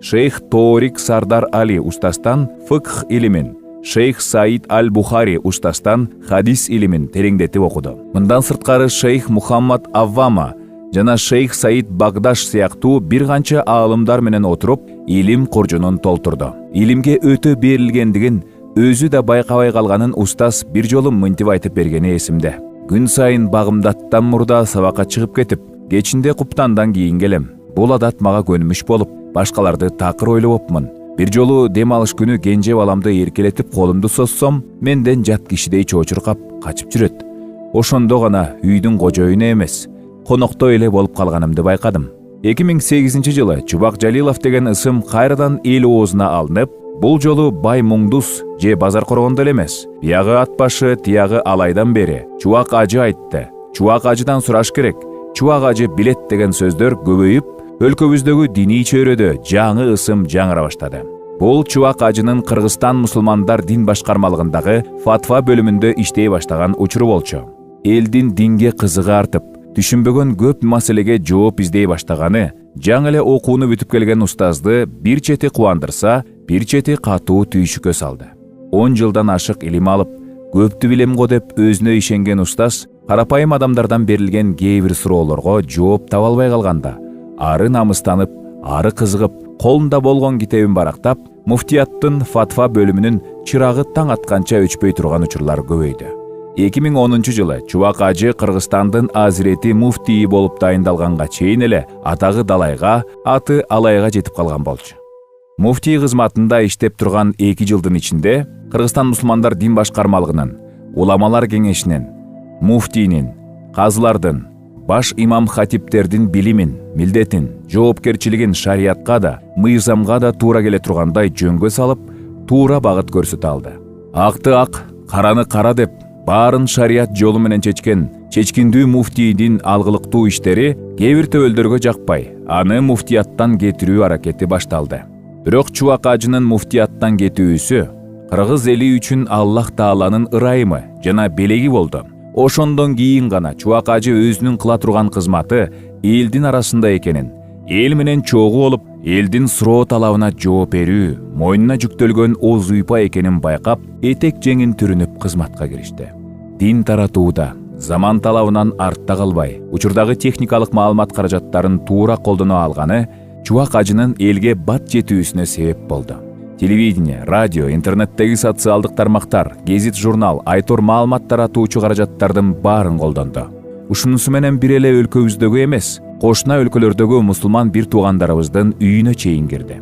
шейх Торик Сардар Али устастан фыкх илимин, шейх Саид Аль-Бухари устастан хадис илимин тереңдетип окуду. Мындан сырткары шейх Мухаммад Аввама жана шейх Саид Багдаш сыяктуу бир канча аалымдар менен отуруп, илим коржунун толтурду. Илимге өтө берилгендигин өзү да байкабай калганын устаз бир жолу мынтип айтып бергени эсимде. Күн сайын багымдаттан мурда сабакка чыгып кетип, кечинде куптандан кийин келем. Бул адат мага көнүмүш болуп, башкаларды такыр ойлопмун. Бир жолу дем алыш күнү кенже баламды эркелетип колумду соссом, менден жат кишидей чоочуркап качып жүрөт. Ошондо гана үйдүн кожоюну эмес, коноктой эле болуп калганымды байкадым. 2008 жылы Чубак Жалилов деген ысым кайрадан эл оозуна алынып, бул жолу Бай Муңдус же Базар Коргондо эле эмес. Биягы ат башы, тиягы алайдан бери Чубак ажы айтты. Чубак ажыдан сураш керек. Чубак ажы билет деген сөздөр көбөйүп, өлкөбүздөгү диний чөйрөдө жаңы ысым жаңыра баштады. Бул Чубак ажынын Кыргызстан мусулмандар дин башкармалыгындагы фатва бөлүмүндө иштей баштаган учуру болчу. Элдин динге кызыгы артып, түшүнбөгөн көп маселеге жооп издей баштаганы, жаңы эле окууну бүтүп келген устазды бир чети кубандырса, бир чети катуу түйшүккө салды. 10 жылдан ашык илим алып, көптү билем го деп өзүнө ишенген устаз, карапайым адамдардан берилген кээ бир суроолорго жооп таба албай калганда, ары намыстанып, ары кызыгып, колунда болгон китебин барактап, муфтияттын фатва бөлүмүнүн чырагы таң атканча өчпөй турган учурлар көбөйдү. 2010 жылы Чубак ажы Кыргызстандын азирети муфтии болуп дайындалганга чейин эле атагы далайга, аты алайга жетип калган болчу. Муфтий кызматында иштеп турган 2 жылдын ичинде Кыргызстан мусулмандар дин башкармалыгынын, уламалар кеңешинин, муфтийнин, казылардын, баш имам хатиптердин билимин, милдетин, жоопкерчилигин шариятка да, мыйзамга да туура келе тургандай жөнгө салып, туура багыт көрсөтө алды. Акты ак, караны кара деп, баарын шарият жолу менен чечкиндүү муфтийдин алгылыктуу иштери кээ бир төбөлдөргө жакпай, аны муфтияттан кетирүү аракети башталды. Бирок Чубак ажынын муфтияттан кетүүсү кыргыз эли үчүн Аллах Тааланын ырайымы жана белеги болду. Ошондон кийин гана Чубак ажы өзүнүн кыла турган кызматы элдин арасында экенин, эл менен чогуу болуп, элдин суроо талабына жооп берүү, мойнуна жүктөлгөн оз уйпа экенин байкап, этек жеңин түрүнүп кызматка киришти. Дин таратууда заман талабынан артта калбай, учурдагы техникалык маалымат каражаттарын туура колдоно алганы Чубак ажынын элге бат жетүүсүнө себеп болду. Телевидение, радио, интернеттеги социалдык тармактар, гезит, журнал, айтор маалымат таратуучу каражаттардын баарын колдонду. Ушунусу менен бир эле өлкөбүздөгү эмес, кошуна өлкөлөрдөгү мусулман бир туугандарыбыздын үйүнө чейин кирди.